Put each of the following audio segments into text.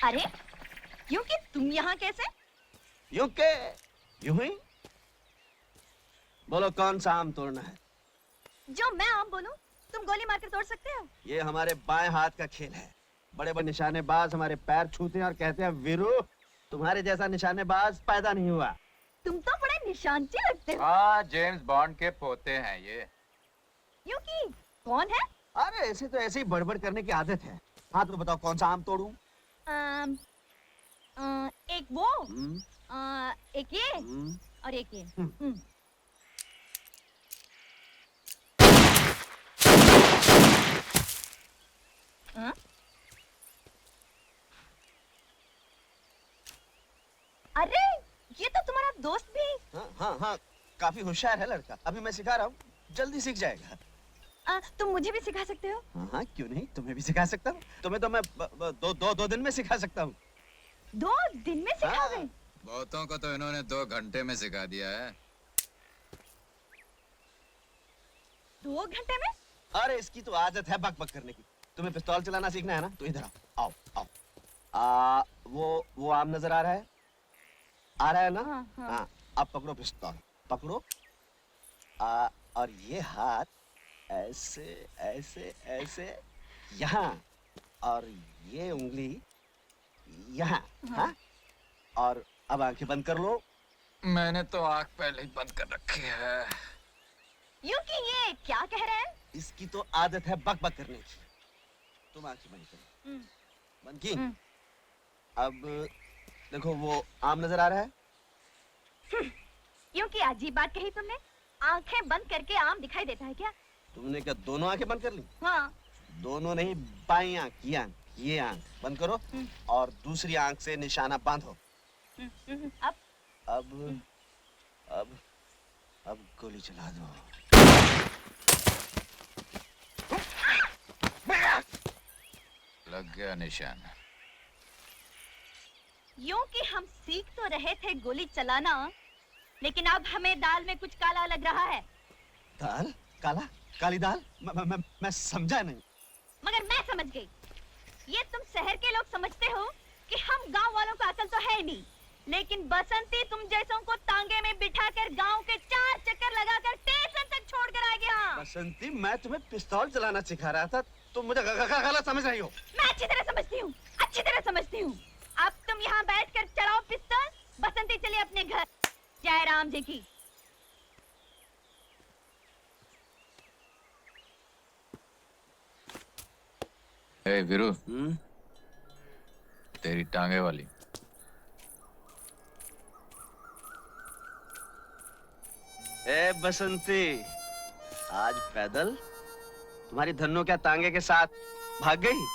अरे यूं कि तुम यहाँ कैसे? यूं के यूं ही। बोलो कौन सा आम तोड़ना है? जो मैं आम बोलूं तुम गोली मारकर तोड़ सकते हो। ये हमारे बाएं हाथ का खेल है। बड़े बड़े निशानेबाज हमारे पैर छूते हैं और कहते हैं वीरू तुम्हारे जैसा निशानेबाज पैदा नहीं हुआ। तुम तो बड़े निशानची लगते हो। हाँ, जेम्स बॉन्ड के पोते हैं ये। यूं कि कौन है? अरे ऐसे तो ऐसे ही बड़बड़ करने की आदत है। हाँ तो बताओ कौन सा आम तोड़ूं? एक वो एक ये और एक ये। अरे ये तो तुम्हारा दोस्त भी। हाँ काफी होशियार है लड़का। अभी मैं सिखा रहा हूँ, जल्दी सीख जाएगा। तुम मुझे भी सिखा सकते हो? हाँ क्यों नहीं, तुम्हें भी सिखा सकता हूँ। तुम्हें तो मैं दो दिन में सिखा सकता हूँ। 2 दिन में सिखाओगे? बहुतों को तो इन्होंने 2 घंटे में सिखा दिया है। 2 घंटे में? अरे इसकी तो आदत है बक बक करने की। तुम्हें पिस्तौल चलाना सीखना है ना, तो इधर आओ आओ आओ। वो आम नजर आ रहा है? आ रहा है ना? हाँ। अब पकड़ो पिस्तौल, पकड़ो। और ये हाथ ऐसे ऐसे ऐसे यहाँ, और ये उंगली यहाँ। हाँ? और अब आंखें बंद कर लो। मैंने तो आँख पहले ही बंद कर रखी है। यूं कि ये क्या कह रहे हैं? इसकी तो आदत है बक बक करने की। तुम आंखें बंद करो। बंद की? अब देखो वो आम नजर आ रहा है? यूं कि अजीब बात कही तुमने। आंखें बंद करके आम दिखाई देता है क्या? तुमने क्या दोनों आंखें बंद कर ली? हाँ। दोनों नहीं, बाई आंख, ये आंख बंद करो और दूसरी आंख से निशाना बांधो। अब गोली चला दो। लग गया निशान। यूं कि हम सीख तो रहे थे गोली चलाना, लेकिन अब हमें दाल में कुछ काला लग रहा है। दाल? काला? काली दाल? मैं समझा नहीं। मगर मैं समझ गई। ये तुम शहर के लोग समझते हो कि हम गांव वालों को अकल तो है नहीं, लेकिन बसंती तुम जैसों को तांगे में बिठाकर गांव के 4 चक्कर लगाकर स्टेशन तक छोड़कर आ गया। बसंती, मैं तुम्हें पिस्तौल चलाना सिखा रहा था, तुम मुझे गलत समझ रही हो। मैं अच्छी तरह समझती हूँ, अच्छी तरह समझती हूँ। अब तुम यहाँ बैठकर चलाओ पिस्तौल। बसंती चले अपने घर। जय राम जी की। ए वीरू, तेरी टांगे वाली। ए बसंती, आज पैदल? तुम्हारी धन्नो क्या तांगे के साथ भाग गई?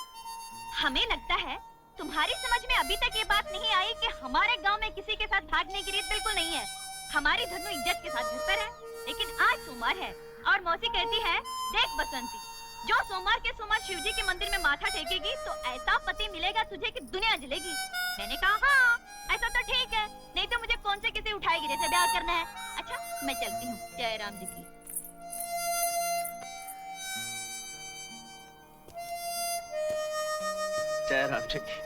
हमें लगता है तुम्हारी समझ में अभी तक ये बात नहीं आई कि हमारे गांव में किसी के साथ भागने की रीत बिल्कुल नहीं है। हमारी धन्नो इज्जत के साथ घर पर है, लेकिन आज सोमवार है और मौसी कहती है, देख बसंती, जो सोमवार के सोमवार शिव जी के मंदिर में माथा टेकेगी तो ऐसा पति मिलेगा तुझे कि दुनिया जलेगी। मैंने कहा हाँ ऐसा तो ठीक है, नहीं तो मुझे कौन से किसी उठाएगी जैसे ब्याह करना है। अच्छा मैं चलती हूँ। जय राम जी की। जय राम जी की।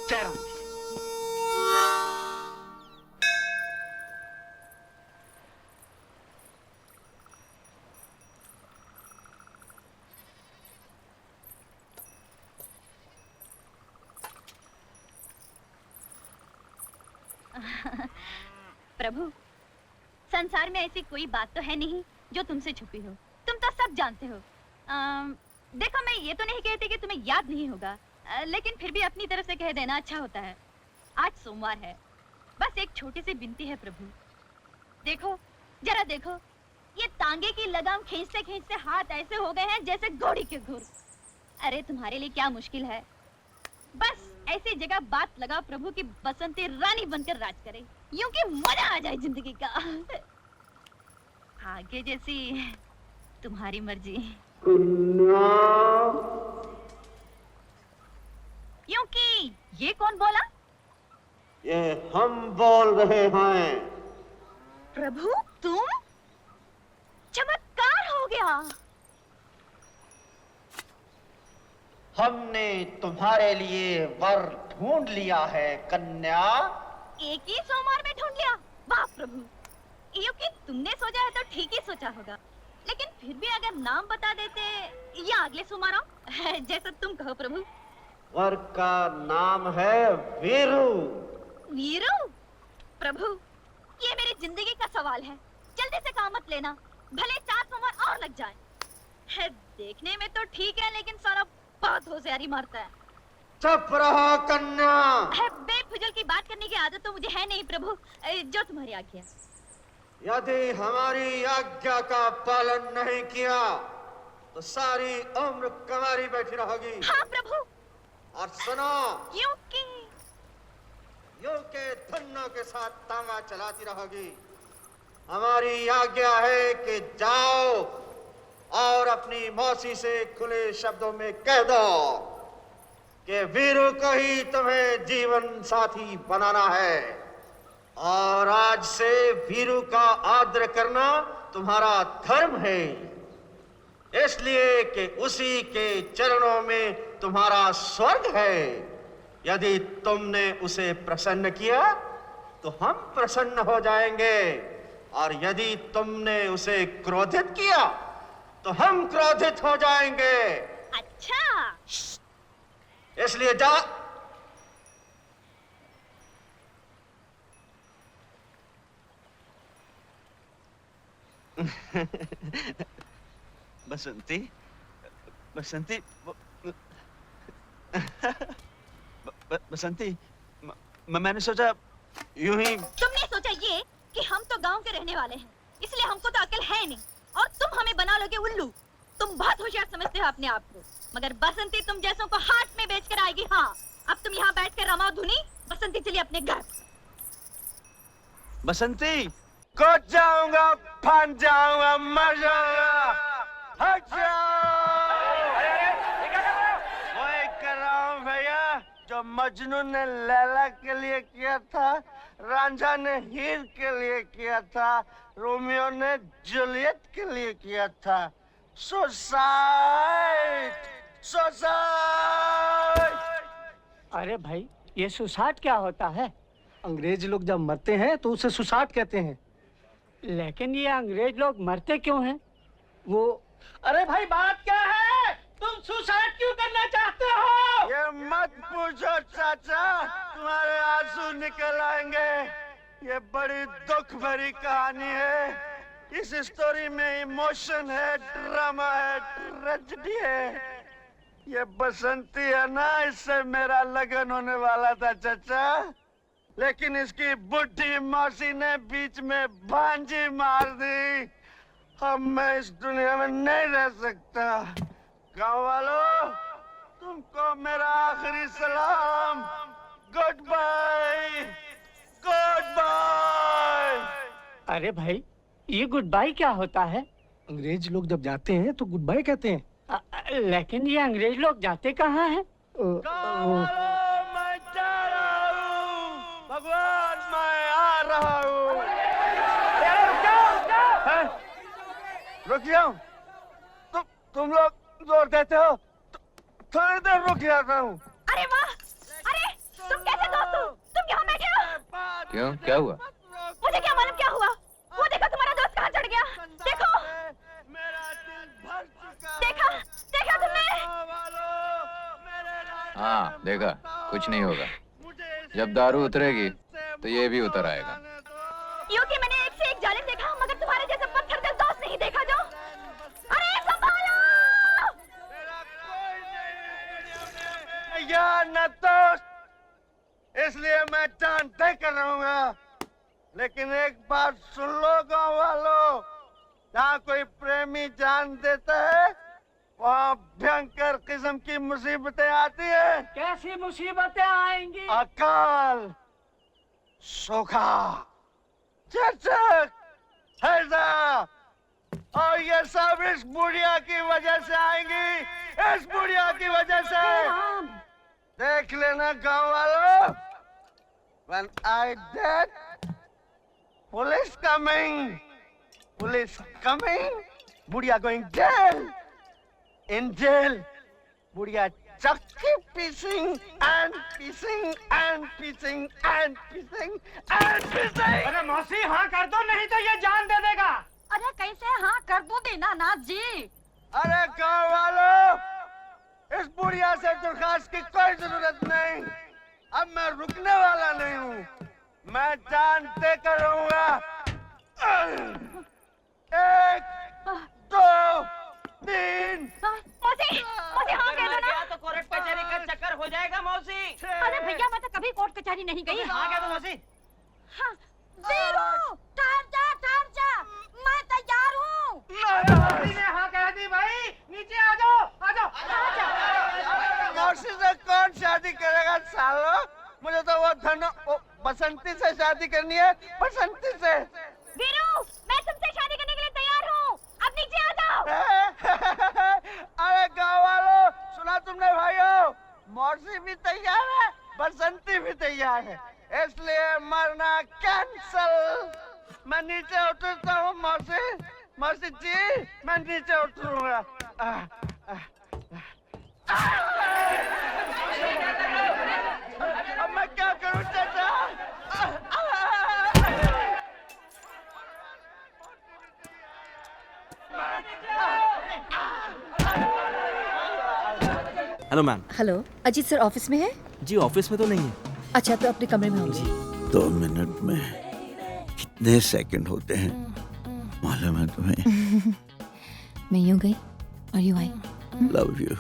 जय राम जी। प्रभु, संसार में ऐसी कोई बात तो है नहीं जो तुमसे छुपी हो। तुम तो सब जानते हो। देखो मैं ये तो नहीं कहती कि तुम्हें याद नहीं होगा, लेकिन फिर भी अपनी तरफ से कह देना अच्छा होता है। आज सोमवार है, बस एक छोटी सी विनती है प्रभु। देखो, जरा देखो, ये तांगे की लगाम खींचते खींचते हाथ ऐसे हो गए हैं जैसे घोड़ी के घुर। अरे तुम्हारे लिए क्या मुश्किल है, बस ऐसी जगह बात लगाओ प्रभु की बसंती रानी बनकर राज करे, यूं कि मजा आ जाए जिंदगी का। आगे जैसी तुम्हारी मर्जी। यूं कि ये कौन बोला? ये हम बोल रहे हैं। प्रभु तुम? चमत्कार हो गया। हमने तुम्हारे लिए वर ढूंढ लिया है कन्या। एक ही सोमवार में ढूंढ लिया? वाह प्रभु, क्योंकि तुमने सोचा है तो ठीक ही सोचा होगा, लेकिन फिर भी अगर नाम बता देते या अगले सोमवार आओ, जैसा तुम कहो प्रभु। वर का नाम है वीरू। वीरू? प्रभु, ये मेरी जिंदगी का सवाल है, जल्दी से काम मत लेना, भले 4 सोमवार और लग जाए। है, देखने में तो ठीक है, लेकिन सारा बहुत होशियारी मारता है। चुप रहो कन्या। है, बेफिजूल की बात करने की आदत तो मुझे है नहीं प्रभु, जो तुम्हारी आज्ञा। यदि हमारी आज्ञा का पालन नहीं किया तो सारी उम्र कमारी बैठी रहोगी। हाँ प्रभु। और सुनो, क्योंकि यूं के धन्नों के साथ तांगा चलाती रहोगी। हमारी आज्ञा है कि जाओ और अपनी मौसी से खुले शब्दों में कह दो कि वीरू को ही तुम्हें जीवन साथी बनाना है, और आज से वीरू का आदर करना तुम्हारा धर्म है, इसलिए कि उसी के चरणों में तुम्हारा स्वर्ग है। यदि तुमने उसे प्रसन्न किया तो हम प्रसन्न हो जाएंगे, और यदि तुमने उसे क्रोधित किया तो हम क्रोधित हो जाएंगे। अच्छा। इसलिए जा। बसंती, बसंती, बसंती, मैंने सोचा यूं ही। तुमने सोचा ये कि हम तो गांव के रहने वाले हैं, इसलिए हमको तो अकल है नहीं, और तुम हमें बना लोगे उल्लू। तुम बहुत होशियार समझते हो अपने आप को, मगर बसंती तुम जैसों को हाथ में बेचकर आएगी। हाँ, अब तुम यहाँ बैठकर रमाओ धुनी। बसंती चलिए अपने घर। बसंती, कूद जाऊंगा, फान जाऊंगा, मर जाऊंगा। हट जाओ। वही कर रहा हूँ भैया जो मजनू ने लैला के लिए किया था, रांझा ने हीर के लिए किया था, रोमियो ने जूलियट के लिए किया था। Suicide, suicide. अरे भाई, ये सुसाइड क्या होता है? अंग्रेज लोग जब मरते हैं तो उसे सुसाइड कहते हैं। लेकिन ये अंग्रेज लोग मरते क्यों हैं? वो अरे भाई, बात क्या है? तुम सुसाइड क्यों करना चाहते हो? ये मत पूछो चाचा, तुम्हारे आंसू निकल आएंगे। ये बड़ी दुख भरी कहानी है। इस स्टोरी में इमोशन है, ड्रामा है, ट्रेजेडी है। ये बसंती है ना, इससे मेरा लगन होने वाला था चाचा, लेकिन इसकी बुढ़ी मौसी ने बीच में भांजी मार दी। अब मैं इस दुनिया में नहीं रह सकता। गाँव वालों, तुमको मेरा आखिरी सलाम। Goodbye, goodbye. अरे भाई, ये गुड बाय क्या होता है? अंग्रेज लोग जब जाते हैं तो गुड बाय कहते हैं। लेकिन ये अंग्रेज लोग जाते कहाँ हैं? गाँव वालों, मैं जा रहा हूँ। भगवान, मैं आ रहा हूँ। रुक जाओ। तुम लोग जोर देते हो, थोड़ी देर रुक जाता हूँ। अरे वाह! अरे तुम कैसे दोस्त हो? तुम यहाँ बैठे हो? क्यों, क्या हुआ? मुझे क्या मालूम क्या हुआ? वो देखो तुम्हारा दोस्त कहाँ चढ़ गया। देखो, मेरा दिल भर चुका। देखा, देखा तुमने? हाँ, देखा, कुछ नहीं होगा। जब दारू उतरेगी तो ये भी उतर आएगा। क्योंकि मैंने एक से एक जालिम देखा, मगर तुम्हारे जैसे पत्थर दिल दोस्त नहीं देखा जो। अरे संभालो! या न तो, इसलिए मैं जान तय कर रहूंगा। लेकिन एक बात सुन लो गाँव वालों, जहाँ कोई प्रेमी जान देता है वहाँ भयंकर किस्म की मुसीबतें आती है। कैसी मुसीबतें आएंगी? अकाल, सूखा, चचक, हैजा, और ये सब इस बुढ़िया की वजह से आएंगी। इस बुढ़िया की वजह से। देख लेना गाँव वालों, when I dead, police coming, police coming, बुढ़िया going jail, in jail, बुढ़िया just keep piecing and piecing and piecing and piecing and piecing. अरे मौसी हाँ कर दो, नहीं तो ये जान दे देगा। अरे कैसे हाँ कर दो दीनानाथ जी? अरे गाँव वालों, इस बुढ़िया से दरखास्त की कोई जरूरत नहीं। अब मैं रुकने वाला नहीं हूँ, मैं जान देकर रहूंगा। 1 2 3 मौसी मौसी हाँ कह दो ना। तो कोर्ट कचहरी का चक्कर हो जाएगा मौसी। अरे भैया मैं तो कभी कोर्ट कचहरी नहीं गई। हाँ कह दो मौसी। हाँ, वीरू ठहर जा मैं तैयार हूँ। मौसी ने हाँ कह दी भाई, नीचे आ जाओ, आ जाओ। मौसी से कौन शादी करेगा सालो? मुझे तो वो बसंती से शादी करनी है, बसंती से। वीरू मैं तुमसे शादी करने के लिए तैयार हूँ, अब नीचे आ जाओ। अरे गाँव वालों, सुना तुमने भाइयों? मौसी भी तैयार है, बसंती भी तैयार है, इसलिए मरना कैंसल। मैं नीचे उतरता हूँ मौसी। मौसी जी मैं नीचे उतरूंगा। अब मैं क्या करूं चाचा? Hello ma'am. Hello, Ajit sir office में है? जी ऑफिस में तो नहीं है। अच्छा तो अपने कमरे में होंगे। 2 मिनट में कितने सेकंड होते हैं मालूम है तुम्हें? मैं यूं गई और यूं आई। Love you.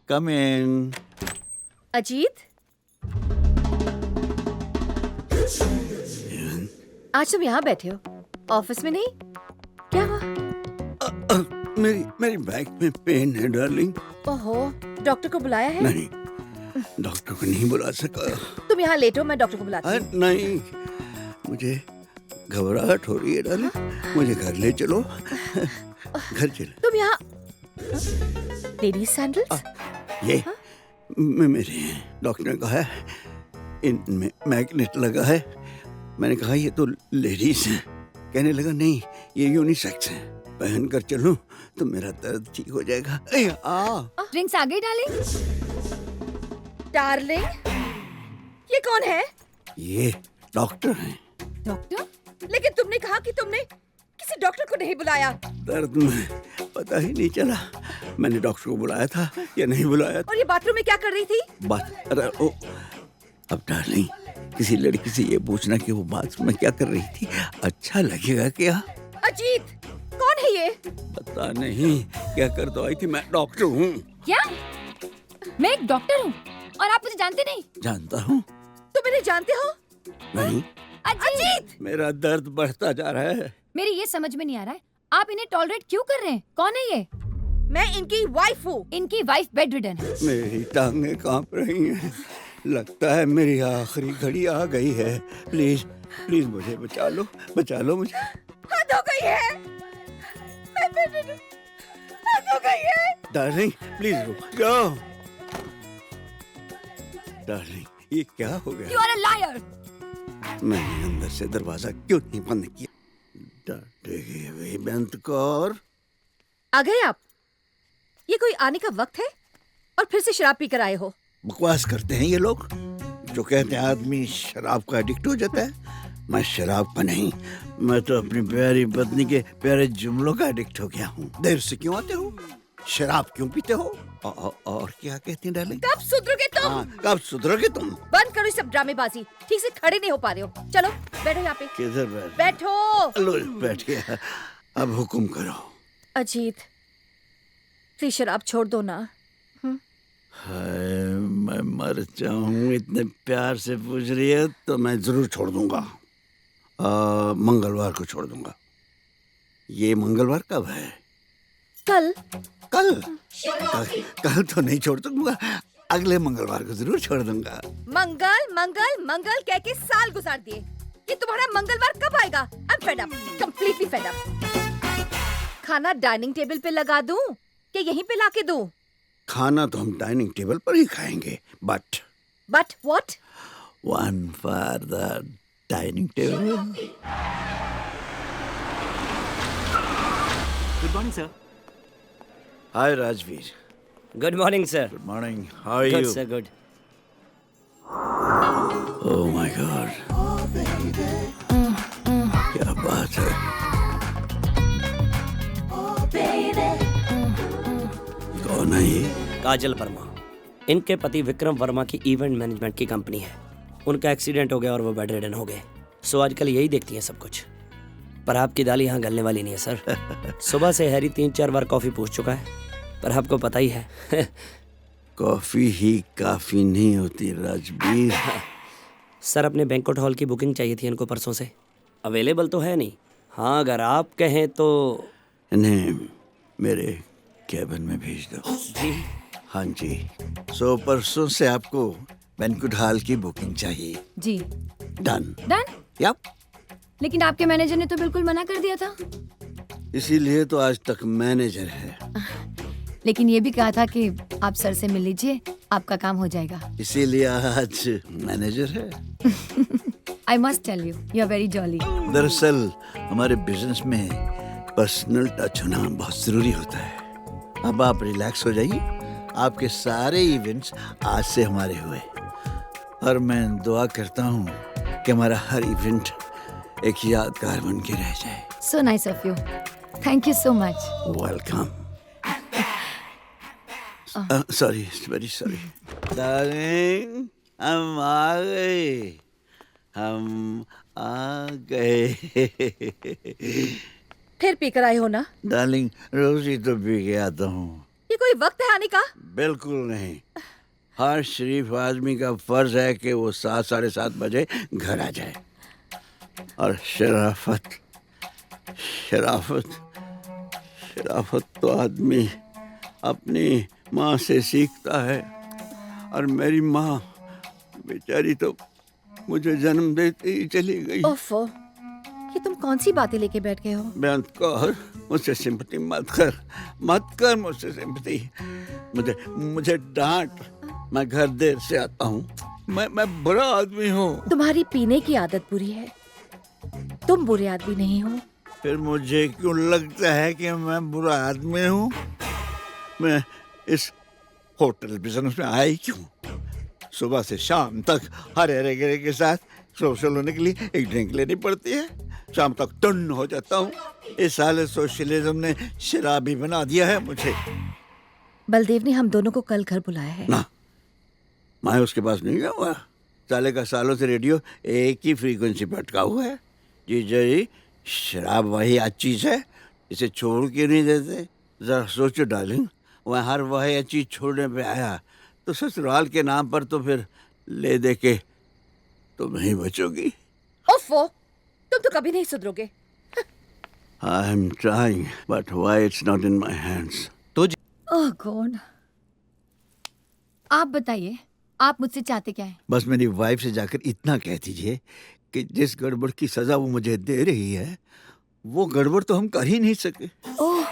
Come in. Ajit, आज तुम यहाँ बैठे हो, ऑफिस में नहीं? क्या हुआ? मेरी बैक में पेन है डार्लिंग। ओहो, डॉक्टर को बुलाया है? नहीं, डॉक्टर को नहीं बुला सका। तुम यहाँ लेटो, मैं डॉक्टर को बुलाती हूँ। नहीं, मुझे घबराहट हो रही है डार्लिंग, मुझे घर ले चलो। घर चलो। तुम यहाँ लेडीज सैंडल्स? ये मेरे हैं। डॉक्टर ने कहा है इनमें मैग्नेट लगा है। मैंने कहा ये तो लेडीज है। कहने लगा नहीं ये यूनिसेक्स है, पहन कर चलूं तो मेरा दर्द ठीक हो जाएगा। ड्रिंक्स आ गई डार्लिंग? डार्लिंग, ये कौन है? ये डॉक्टर हैं। डॉक्टर? लेकिन तुमने कहा कि तुमने किसी डॉक्टर को नहीं बुलाया। दर्द में पता ही नहीं चला मैंने डॉक्टर को बुलाया था या नहीं बुलाया। और ये बाथरूम में क्या कर रही थी? बात अरे ओ, अब डार्लिंग किसी लड़की से ये पूछना कि वो बाथरूम में क्या कर रही थी अच्छा लगेगा क्या? अजीत, कौन है ये? पता नहीं क्या कर तो आई थी। मैं डॉक्टर हूँ। क्या? मैं एक डॉक्टर हूँ और आप मुझे जानते नहीं? जानता हूँ। तुम इन्हें जानते हो? नहीं। अजीत! मेरा दर्द बढ़ता जा रहा है। मेरी ये समझ में नहीं आ रहा है, आप इन्हें टॉलरेट क्यों कर रहे हैं? कौन है ये? मैं इनकी वाइफ हूँ। इनकी वाइफ बेड रिडन है। मेरी टांगें कांप रही हैं। लगता है मेरी आखिरी घड़ी आ गई है। प्लीज प्लीज मुझे बचा लो मुझे। हद हो गई है। मैं बेड रिडन, हद हो गई है। डार्लिंग प्लीज रुक जाओ। डार्लिंग ये क्या हो गया? You are a liar. मैंने अंदर से दरवाजा क्यों नहीं बंद किया? डांटेगी वे बेंत कौर। आ गए आप? ये कोई आने का वक्त है और फिर से शराब पी कर आए हो? बकवास करते हैं ये लोग जो कहते हैं आदमी शराब का एडिक्ट हो जाता है। मैं शराब का नहीं, मैं तो अपनी प्यारी पत्नी के प्यारे जुमलों का एडिक्ट हो गया हूँ। देर से क्यों आते हो? शराब क्यों पीते हो? और क्या कहती हैं डार्लिंग? कब सुधरोगे तुम? कब सुधरोगे तुम? बंद करो ये सब ड्रामेबाजी। ठीक से खड़े नहीं हो पा रहे हो। चलो बैठो यहाँ पे। किधर बैठो। लो बैठ गया। अब हुक्म करो। अजीत प्लीज शराब छोड़ दो ना। हाय मैं मर जाऊं। इतने प्यार से पूछ रही है तो मैं जरूर छोड़ दूंगा। मंगलवार को छोड़ दूंगा। ये मंगलवार कब है? कल। कल तो नहीं छोड़ दूंगा, अगले मंगलवार को जरूर छोड़ दूंगा। मंगल मंगल मंगल कह के साल गुजार दिए। ये तुम्हारा मंगलवार कब आएगा? I'm fed up, completely fed up। खाना डाइनिंग टेबल पे लगा दूं कि यहीं पे लाके दूं? खाना तो हम डाइनिंग टेबल पर ही खाएंगे, but what? one for the dining table. Good morning sir. Hi Rajveer. Good morning sir. Good morning. How are good you? Sir good. Oh my God. क्या बात है. कौन है ये? काजल वर्मा. इनके पति विक्रम वर्मा की इवेंट मैनेजमेंट की कंपनी है. उनका एक्सीडेंट हो गया और वो बेड रिडन हो गए. सो आजकल यही देखती हैं सब कुछ. पर आपकी दाल यहाँ गलने वाली नहीं है सर. सुबह से हैरी 3-4 बार कॉफी पूछ चुका है, पर आपको पता ही है. कॉफी ही काफी नहीं होती राजवीर. सर अपने बैंक्वेट हॉल की बुकिंग चाहिए थी इनको परसों से. अवेलेबल तो है नहीं. हाँ अगर आप कहें तो. इन्हें मेरे कैबिन में भेज दो. जी. हाँ जी. सो परसों से आपको बैंक्वेट हॉल की बुकिंग चाहिए. जी. डन. डन. यप. लेकिन आपके मैनेजर ने तो बिल्कुल मना कर दिया था. इसीलिए तो आज तक मैनेजर है. लेकिन ये भी कहा था कि आप सर से मिल लीजिए, आपका काम हो जाएगा. इसीलिए आज मैनेजर है. I must tell you, you are very jolly. दरअसल हमारे बिजनेस में पर्सनल टच होना बहुत जरूरी होता है. अब आप रिलैक्स हो जाइए. आपके सारे इवेंट्स आज से हमारे हुए और मैं दुआ करता हूँ कि हमारा हर इवेंट एक यादगार बन के रह जाए. So nice of you. Thank you so much. Welcome. Sorry, very sorry. Darling, हम आ गए. हम आ गए. फिर पीकर आए हो ना? डार्लिंग, रोज ही तो पी के आता हूँ. ये कोई वक्त है आने का? बिल्कुल नहीं. हर शरीफ आदमी का फर्ज है कि वो 7-7:30 बजे घर आ जाए. और शराफत शराफत शराफत तो आदमी अपनी माँ से सीखता है. और मेरी माँ बेचारी तो मुझे जन्म देते ही चली गई. ओफो, ये तुम कौन सी बातें लेके बैठ गए हो? बयान कर. मुझसे सिंपैथी मत कर मुझसे सिंपैथी. मुझे डांट. मैं घर देर से आता हूँ. मैं बुरा आदमी हूँ. तुम्हारी पीने की आदत बुरी है, तुम बुरे आदमी नहीं हो. फिर मुझे क्यों लगता है कि मैं बुरा आदमी हूँ? मैं इस होटल बिजनेस में आई क्यों? सुबह से शाम तक हर गिरे के साथ सोशल होने के लिए एक ड्रिंक लेनी पड़ती है. शाम तक टन हो जाता हूँ. इस साल सोशलिज्म ने शराबी बना दिया है मुझे. बलदेव ने हम दोनों को कल घर बुलाया है. ना, मैं उसके पास नहीं गया हुआ. साले का सालों से रेडियो एक ही फ्रीक्वेंसी पर अटका हुआ है. जी, शराब वही अच्छी चीज है, इसे छोड़ के नहीं देते. जरा सोचो डार्लिंग, वह हर वही चीज छोड़ने पे आया तो ससुराल के नाम पर तो फिर ले दे के तुम नहीं बचोगी. ओफो, तुम तो कभी नहीं सुधरोगे. I am trying but why it's not in my hands. Oh God. आप बताइए, आप मुझसे चाहते क्या हैं? बस मेरी वाइफ से जाकर इतना कह दीजिए कि जिस गड़बड़ की सजा वो मुझे दे रही है वो गड़बड़ तो हम कर ही नहीं सके. ओह,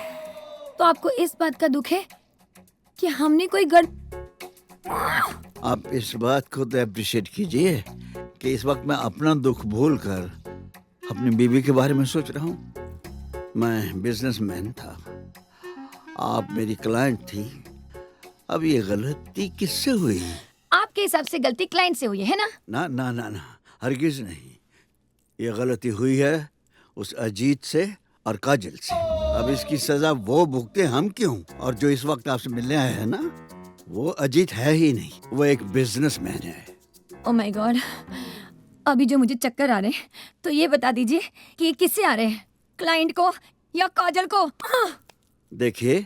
तो आपको इस बात का दुख है कि हमने कोई आप इस बात को तो अप्रिशिएट कीजिए कि इस वक्त मैं अपना दुख भूल कर अपनी बीवी के बारे में सोच रहा हूँ. मैं बिजनेसमैन था, आप मेरी क्लाइंट थी. अब ये गलती किससे हुई? आपके हिसाब से गलती क्लाइंट से हुई है ना? ना ना ना ना, हरगिज नहीं. ये गलती हुई है उस अजीत से और काजल से. अब इसकी सजा वो भुगते, हम क्यों? और जो इस वक्त आपसे मिलने आए हैं ना, वो अजीत है ही नहीं, वो एक बिजनेसमैन है. ओह माय गॉड, अभी जो मुझे चक्कर आ रहे हैं, तो ये बता दीजिए कि ये किससे आ रहे हैं, क्लाइंट को या काजल को? देखिए,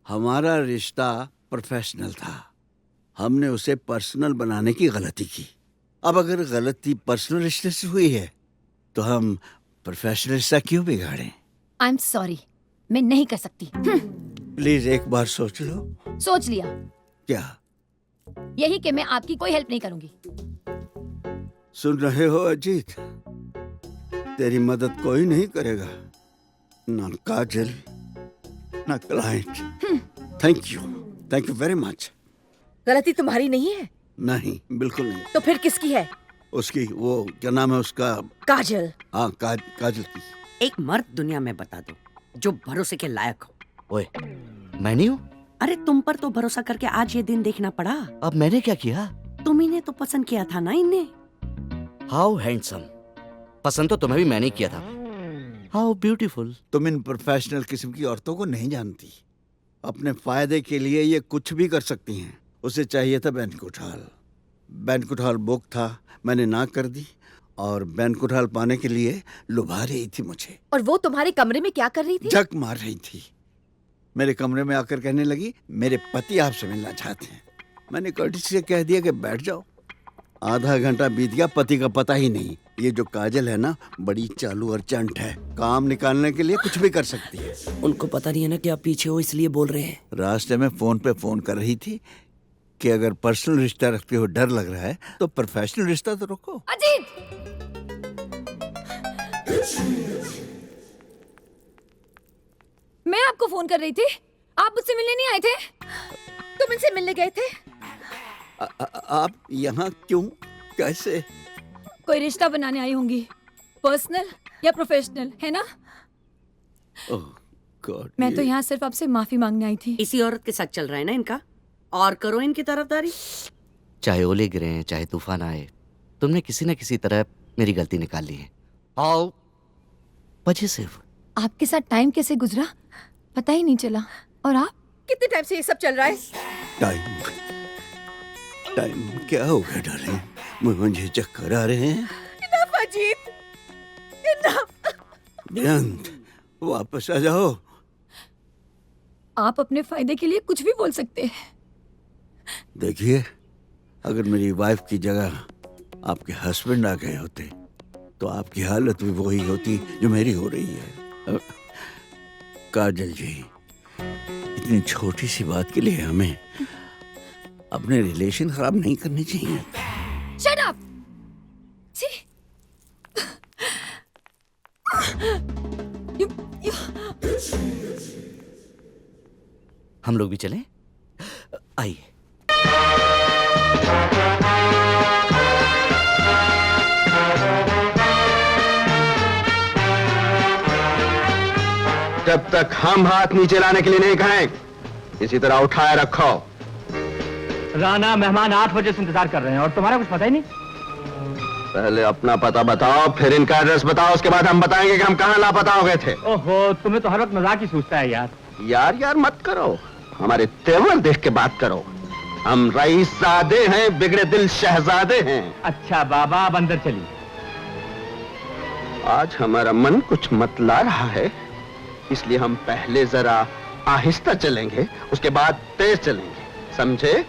हमारा रिश्ता प्रोफेशनल था, हमने उसे पर्सनल बनाने की गलती की. अब अगर गलती पर्सनल रिश्ते से हुई है तो हम प्रोफेशनल रिश्ता क्यों बिगाड़ें? आई एम सॉरी, मैं नहीं कर सकती. प्लीज एक बार सोच लो. सोच लिया. क्या? यही कि मैं आपकी कोई हेल्प नहीं करूंगी. सुन रहे हो अजीत, तेरी मदद कोई नहीं करेगा, ना काजल ना client. Thank you very much. गलती तुम्हारी नहीं है? नहीं, बिल्कुल नहीं. तो फिर किसकी है? उसकी, वो क्या नाम है उसका? काजल. हाँ, काजल की. एक मर्द दुनिया में बता दो जो भरोसे के लायक हो। ओए, मैं नहीं हूँ। अरे तुम पर तो भरोसा करके आज ये दिन देखना पड़ा। अब मैंने क्या किया? तुम ही ने तो पसंद किया था ना इन्हें। How handsome. पसंद तो तुम्हें भी मैंने ही किया था। How beautiful. तुम इन प्रोफेशनल किस्म की औरतों को नहीं जानती। अपने फायदे के लिए ये कुछ भी कर सकती हैं। उसे चाहिए था banquet hall. Banquet hall book था, मैंने ना कर दी और बैंक्वेट हॉल पाने के लिए लुभा रही थी मुझे। और वो तुम्हारे कमरे में क्या कर रही थी? जक मार रही थी। मेरे कमरे में आकर कहने लगी, मेरे पति आपसे मिलना चाहते हैं। मैंने कर्टिसी से कह दिया कि बैठ जाओ। आधा घंटा बीत गया, पति का पता ही नहीं। ये जो काजल है ना, बड़ी चालू और चंट है। काम निकालने के लिए कुछ भी कर सकती है। उनको पता नहीं है ना कि आप पीछे हो, इसलिए बोल रहे हैं। रास्ते में फोन पे फोन कर रही थी कि अगर पर्सनल रिश्ता रखते हो डर लग रहा है तो प्रोफेशनल रिश्ता तो रखो। अजीत! मैं आपको फोन कर रही थी, आप मुझसे मिलने नहीं आए थे? तुम इनसे मिलने गए थे? आप यहाँ क्यों, कैसे? कोई रिश्ता बनाने आई होंगी, पर्सनल या प्रोफेशनल, है ना? ओह गॉड, मैं तो यहाँ सिर्फ आपसे माफी मांगने आई थी। इसी औरत के साथ चल रहा है ना इनका, और करो इनकी तरफदारी। चाहे ओले गिरे, चाहे तूफान आए, तुमने किसी न किसी तरह मेरी गलती निकाल ली है। हाउ वजह से। आपके साथ टाइम कैसे गुजरा पता ही नहीं चला। और आप? कितने टाइम से ये सब चल रहा है? टाइम क्या हो गया डार्लिंग? मुझे चक्कर आ रहे हैं। Enough Ajit, enough. बेअंत, वापस आ जाओ। आप अपने फायदे के लिए कुछ भी बोल सकते हैं। देखिए, अगर मेरी वाइफ की जगह आपके हस्बैंड आ गए होते तो आपकी हालत भी वही होती जो मेरी हो रही है। काजल जी, इतनी छोटी सी बात के लिए हमें अपने रिलेशन खराब नहीं करने चाहिए। Shut up! छी! हम लोग भी चलें? आइए। जब तक हम हाथ नीचे लाने के लिए नहीं कहें, इसी तरह उठाए रखो। राना, मेहमान 8 बजे से इंतजार कर रहे हैं और तुम्हारा कुछ पता ही नहीं। पहले अपना पता बताओ, फिर इनका एड्रेस बताओ, उसके बाद हम बताएंगे कि हम कहाँ लापता हो गए थे। ओहो, तुम्हें तो हर वक्त मजाक ही सूझता है यार। यार मत करो, हमारे तेवर देख के बात करो। हम रईसजादे हैं, बिगड़े दिल शहजादे हैं। अच्छा बाबा, अब अंदर चलिए। आज हमारा मन कुछ मतला रहा है, इसलिए हम पहले जरा आहिस्ता चलेंगे, उसके बाद तेज चलेंगे, समझे?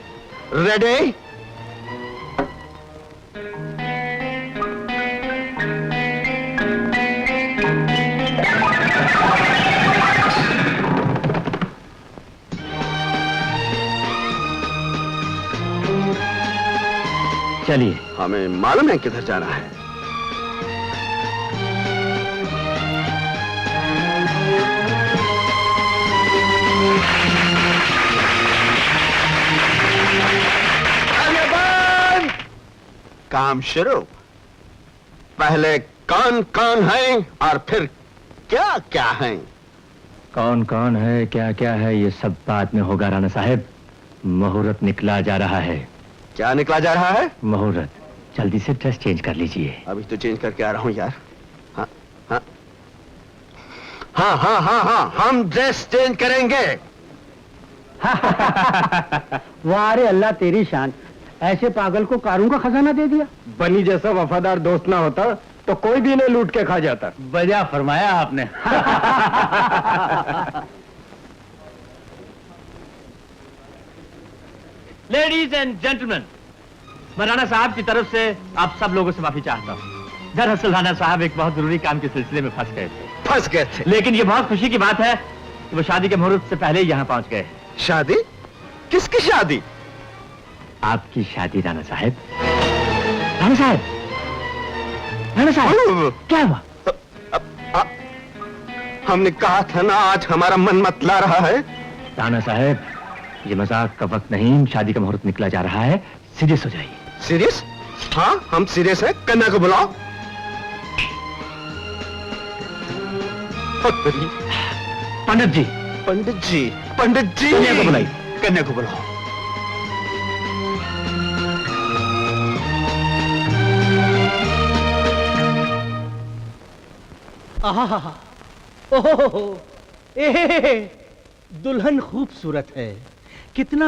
रेडी? चलिए। हमें मालूम है किधर जाना है। काम शुरू। पहले कौन कौन है और फिर क्या क्या है? कौन कौन है, क्या क्या है, ये सब बाद में होगा राणा साहब। मुहूर्त निकला जा रहा है। क्या निकला जा रहा है? मुहूर्त। जल्दी से ड्रेस चेंज कर लीजिए। अभी तो चेंज करके आ रहा हूँ यार। हाँ हाँ हाँ हाँ हाँ हाँ, हम ड्रेस चेंज करेंगे। वाह रे अल्लाह तेरी शान, ऐसे पागल को कारों का खजाना दे दिया। बनी जैसा वफादार दोस्त ना होता तो कोई भी इन्हें लूट के खा जाता। बढ़िया फरमाया आपने। लेडीज एंड जेंटलमैन, मैं राणा साहब की तरफ से आप सब लोगों से माफी चाहता हूँ। दरअसल राणा साहब एक बहुत जरूरी काम के सिलसिले में फंस गए थे। लेकिन ये बहुत खुशी की बात है कि वो शादी के मुहूर्त से पहले ही यहाँ पहुँच गए। शादी? किसकी शादी? आपकी शादी राणा साहब। राणा साहब, राणा साहब, क्या हुआ? हमने कहा था ना, आज हमारा मन मतला रहा है। राणा साहब, ये मजाक का वक्त नहीं, शादी का मुहूर्त निकला जा रहा है, सीरियस हो जाइए। सीरियस? हाँ, हम सीरियस हैं। कन्या को बुलाओ। पंडित जी, पंडित जी, पंडित जी, कन्या को बुलाइए, कन्या को बुलाओ। आहा, ओहो, ए, दुल्हन खूबसूरत है कितना,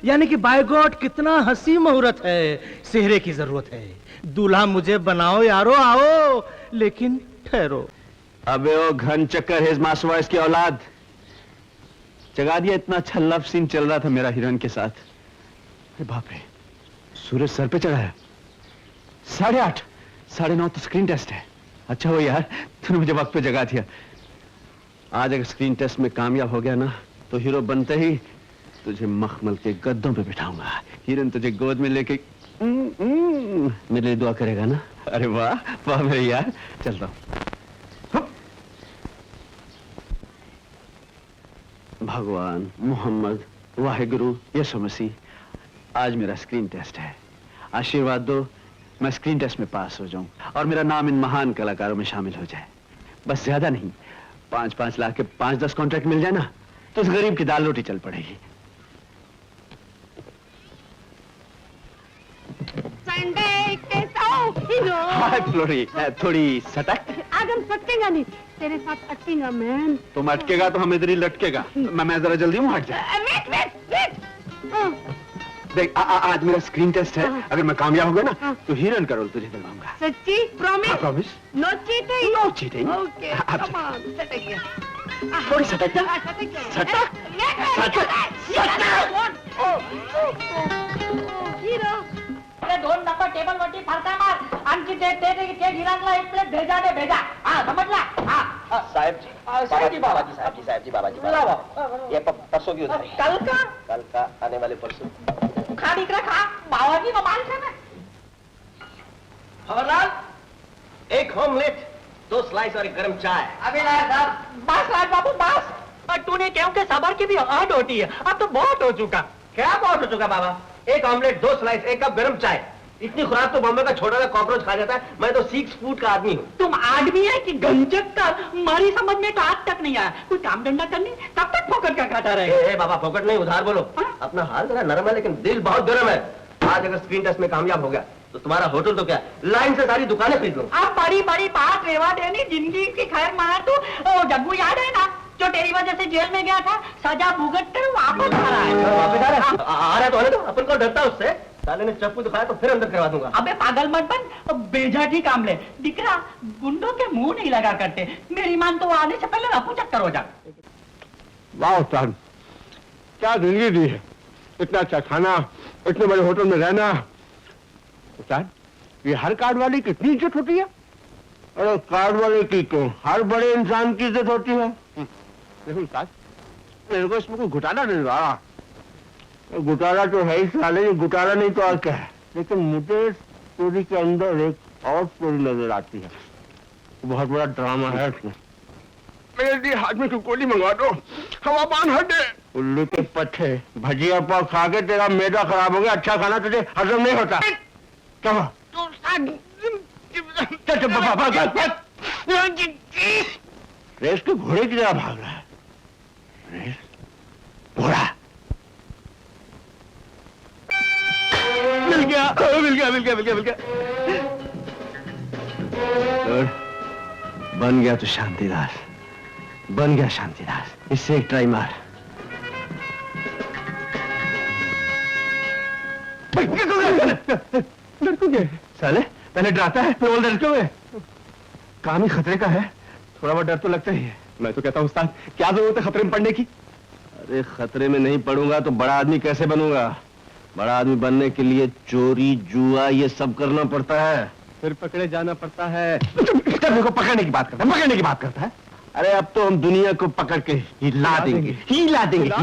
यानी कि बाय गॉड कितना हंसी मुहूर्त है। सेहरे की जरूरत है, दूल्हा मुझे बनाओ यारो, आओ, लेकिन ठहरो। अबे ओ घन चक्कर हिज मासवाइस की औलाद, जगा दिया। इतना अच्छा लव सीन चल रहा था मेरा हिरन के साथ। अरे बाप रे, सूरज सर पे चढ़ा है। 8:30, 9:30 तो स्क्रीन टेस्ट है। अच्छा हो यार, तूने मुझे वक्त पे जगा दिया। आज अगर स्क्रीन टेस्ट में कामयाब हो गया ना, तो हीरो बनते ही तुझे मखमल के गद्दों पे बिठाऊंगा। हिरन तुझे गोद में लेके मेरे लिए दुआ करेगा ना। अरे वाह वाह मेरे यार, चलता हूं। भगवान, मोहम्मद, वाहिगुरु, यीशु मसीह, आज मेरा स्क्रीन टेस्ट है। आशीर्वाद दो, मैं स्क्रीन टेस्ट में पास हो जाऊं और मेरा नाम इन महान कलाकारों में शामिल हो जाए। बस ज्यादा नहीं, 5-5 लाख के 5-10 कॉन्ट्रैक्ट मिल जाए ना, तो उस गरीब की दाल रोटी चल पड़ेगी। संडे के सौ हीरो। हाय फ्लोरी, थोड़ी सटक। आज हम सटेगा नहीं, तेरे साथ अटकेगा मैन। तुम अटकेगा तो हम इधर ही लटकेगा। मैं जरा जल्दी हूँ, हट जा। वेट। देख, आज मेरा स्क्रीन टेस्ट है। अगर मैं कामयाब हो गया ना, तो हीरोइन का रोल तुझे दिलवाऊंगा। सच्ची? Promise? Promise. No cheating? No cheating. Okay, come on, सटक गया। थोड़ी सटक जा। सटक। हीरो, अरे 2 नंबर टेबल वरती फरका मार, आणखी ते गिराकला 1 प्लेट भेजा दे, भेजा। हाँ, समझला? हाँ। साहब जी, बाबा जी, ये परसों की उधारी। कल का आने वाले परसों। खा दिख रहा, खा, बाबाजी को माल खाना। खबरदार, 1 ऑमलेट, 2 स्लाइस और 1 गरम चाय। अभी लाया साहब, बस राज बाबू बस। और तूने क्यों के सबर की भी हद होती है, अब तो बहुत हो चुका। क्या बहुत हो चुका बाबा? 1 ऑमलेट, 2 स्लाइस, 1 कप गरम चाय। इतनी खुराक तो बॉम्बे का छोटा सा कॉकरोच खा जाता है। मैं तो 6 फुट का आदमी हूँ। तुम आदमी है कि गंजक का? हमारी समझ में तो आज तक नहीं आया। कोई काम धंधा करनी, तब तक फोकट का खाता रहे। बाबा फोकट नहीं, उधार बोलो। अपना हाल जरा नरम है, लेकिन दिल बहुत गर्म है। आज अगर स्क्रीन टेस्ट में कामयाब हो गया, तो तुम्हारा होटल तो क्या, लाइन से सारी दुकानें खरीद लो। अब बड़ी बड़ी बात रेवा देनी, जिंदगी की खैर मार। तू जग्गू याद है ना, जो तेरी वजह से जेल में गया था, सजा भुगत कर वापस आ रहा है। वापस आ रहा है तो आने दो, अपन को डरता उससे। साले ने चप्पू दिखाया तो फिर अंदर करवा दूंगा। अबे पागल मत बन, बेझाठी काम ले। दिखरा, गुंडों के मुंह नहीं लगा करते। मेरी मान तो आने से पहले रफू चक्कर हो जा। वाह उस्ताद, क्या जिंदगी दी है। इतना अच्छा खाना, इतने बड़े होटल में रहना। उस्ताद, ये हर कार्ड वाले की इतनी इज्जत होती है? अरे कार्ड वाले की क्यों, हर बड़े इंसान की इज्जत होती है। देखो उस्ताद, मेरे को इसमें कोई घुटाला नहीं रहा। घुटाला तो है ही साले, ये घुटाला नहीं तो और क्या है। लेकिन मुझे स्टोरी के अंदर एक और स्टोरी नजर आती है। बहुत बड़ा ड्रामा है इसमें। मेरे लिए हाथ में गोली मंगवा दो, हवा पान हटे। उल्लू के पट्टे, भजिया पाव खा के तेरा मैदा खराब हो गया। अच्छा खाना तुझे हजम नहीं होता। क्या हुआ? रेस के घोड़े की तरह भाग रहा है। रेस घोड़ा मिल गया। बन गया तो शांतिदास, बन गया शांतिदास। इससे एक ट्राई मार। लड़कोगे साले पहले डराता है, फिर बोल लड़कोगे। काम ही खतरे का है, थोड़ा बहुत डर तो लगता ही है। मैं तो कहता हूँ उस्ताद, क्या जरूरत है खतरे में पड़ने की? अरे खतरे में नहीं पड़ूंगा तो बड़ा आदमी कैसे बनूंगा? बड़ा आदमी बनने के लिए चोरी, जुआ, ये सब करना पड़ता है। फिर पकड़े जाना पड़ता है। को पकड़ने की बात करता है। अरे अब तो हम दुनिया को पकड़ के हिला देंगे। हिला देंगे।